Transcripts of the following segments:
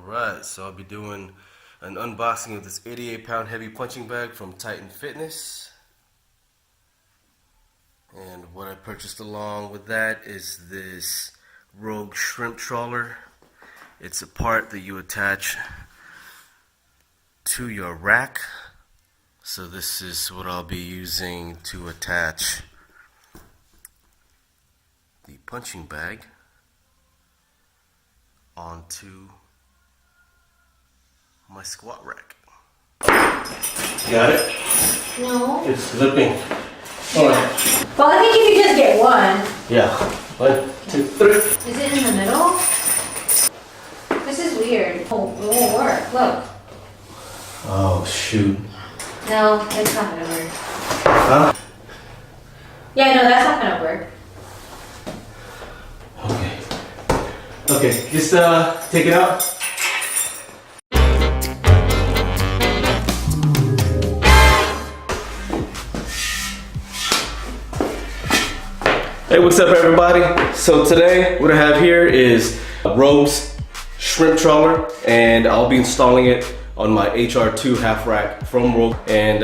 Alright, so I'll be doing an unboxing of this 88-pound heavy punching bag from Titan Fitness. And what I purchased along with that is this Rogue shrimp trawler. It's a part that you attach to your rack. So this is what I'll be using to attach the punching bag onto my squat rack. Got it? No. It's slipping. Yeah. Well, I think you could just get one. Yeah. 1, 2, 3. Is it in the middle? This is weird. Oh, it won't work. Look. Oh, shoot. No, it's not gonna work. Huh? Yeah, no, that's not gonna work. Okay, just take it out. Hey, what's up everybody? So today what I have here is Rogue's shrimp trawler, and I'll be installing it on my HR-2 half rack from Rogue. And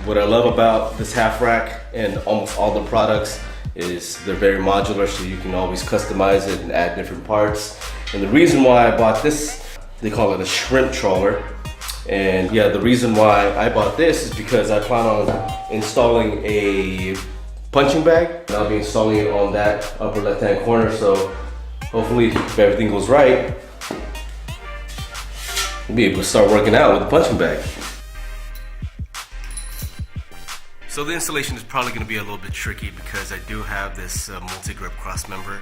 what I love about this half rack and almost all the products is they're very modular, so you can always customize it and add different parts. And the reason why I bought this, they call it a shrimp trawler. And yeah, the reason why I bought this is because I plan on installing a punching bag, and I'll be installing it on that upper left-hand corner. So hopefully, if everything goes right, we'll be able to start working out with the punching bag. So the installation is probably going to be a little bit tricky because I do have this multi-grip cross member.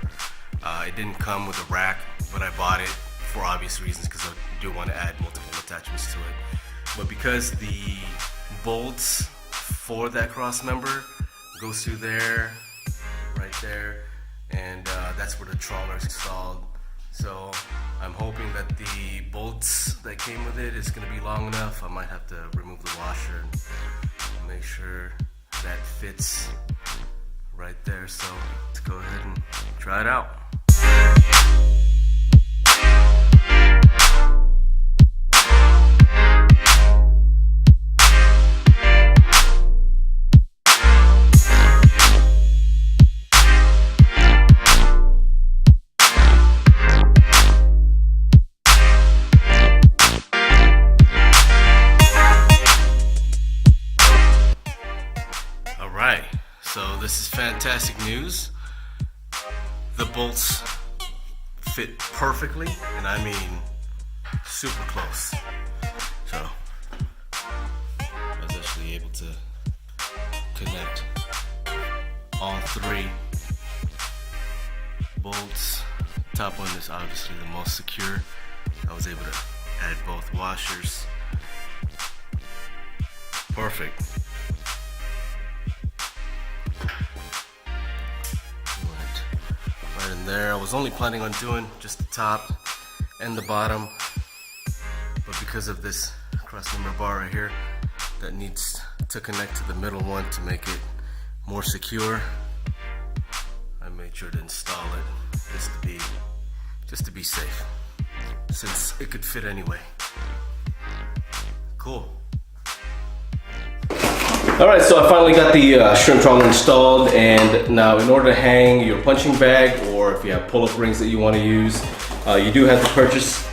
It didn't come with a rack, but I bought it for obvious reasons because I do want to add multiple attachments to it. But because the bolts for that cross member goes through there, right there, and that's where the trawler is installed. So I'm hoping that the bolts that came with it is going to be long enough. I might have to remove the washer and make sure that fits right there. So let's go ahead and try it out. So this is fantastic news. The bolts fit perfectly, and I mean super close. So I was actually able to connect all 3 bolts. The top one is obviously the most secure. I was able to add both washers. Perfect. Right in there. I was only planning on doing just the top and the bottom, but because of this cross member bar right here that needs to connect to the middle one to make it more secure, I made sure to install it just to be safe, since it could fit anyway. Cool. Alright, so I finally got the shrimp trawler installed, and now in order to hang your punching bag, or if you have pull-up rings that you want to use, you do have to purchase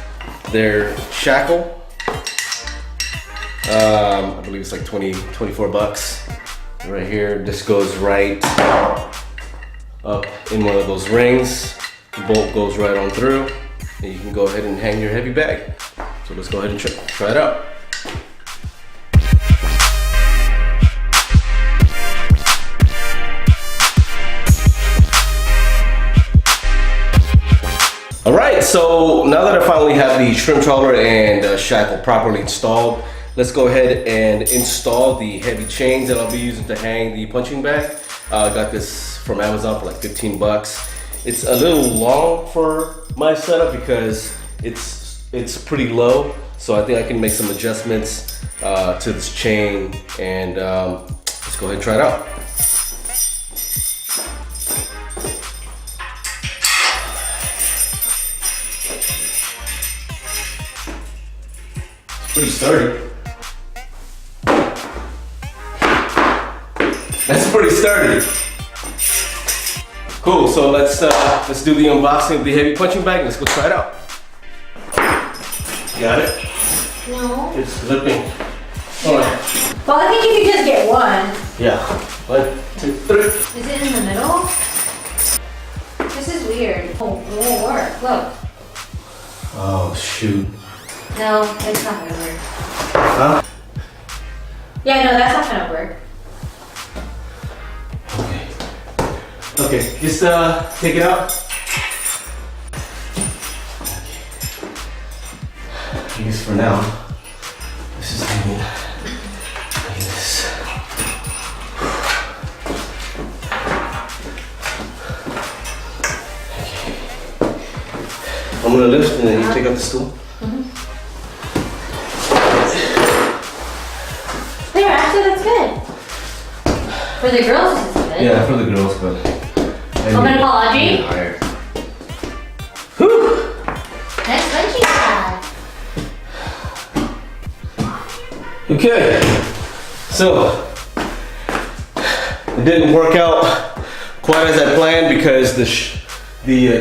their shackle. I believe it's like 24 bucks right here. This goes right up in one of those rings. The bolt goes right on through, and you can go ahead and hang your heavy bag. So let's go ahead and try it out. Alright, so now that I finally have the shrimp trawler and shackle properly installed, let's go ahead and install the heavy chains that I'll be using to hang the punching bag. I got this from Amazon for like 15 bucks. It's a little long for my setup because it's pretty low, so I think I can make some adjustments to this chain, and let's go ahead and try it out. Pretty sturdy. That's pretty sturdy. Cool, so let's do the unboxing of the heavy punching bag. Let's go try it out. Got it? No. It's slipping. Alright. Well, I think you could just get one. Yeah. 1, 2, 3. Is it in the middle? This is weird. Oh, it won't work. Look. Oh shoot. No, it's not gonna work. Huh? Yeah, no, that's not gonna work. Okay, just take it out. I guess for now, this is hanging like this. Okay. I'm gonna lift and then you take out the stool. There, actually that's good. For the girls, this is good. Yeah, for the girls, but. I'm gonna call Audrey. Higher. Whew. Next one she got. Okay, so it didn't work out quite as I planned because the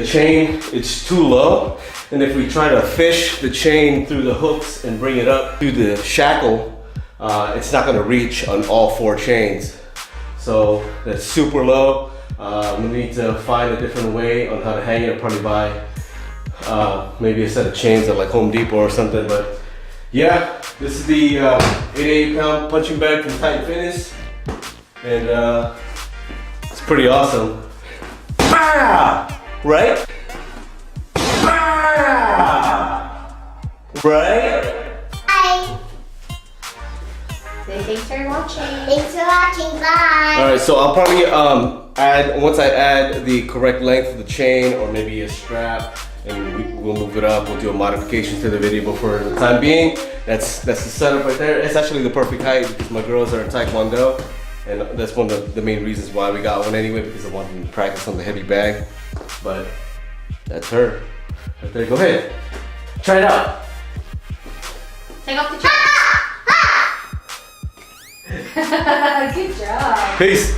chain, it's too low, and if we try to fish the chain through the hooks and bring it up through the shackle, it's not going to reach on all 4 chains. So that's super low. We need to find a different way on how to hang it. I'll probably buy maybe a set of chains at like Home Depot or something. But yeah, this is the 88-pound punching bag from Titan Fitness, and it's pretty awesome. Ah! Right? Ah! Right? Bye. Say thanks for watching. Thanks for watching. Bye. All right, so I'll probably once I add the correct length of the chain or maybe a strap, and we'll move it up. We'll do a modification to the video, but for the time being, that's the setup right there. It's actually the perfect height because my girls are in Taekwondo, and that's one of the main reasons why we got one anyway, because I wanted them to practice on the heavy bag. But that's her right there. Go ahead, try it out. Take off the chain. Good job. Peace.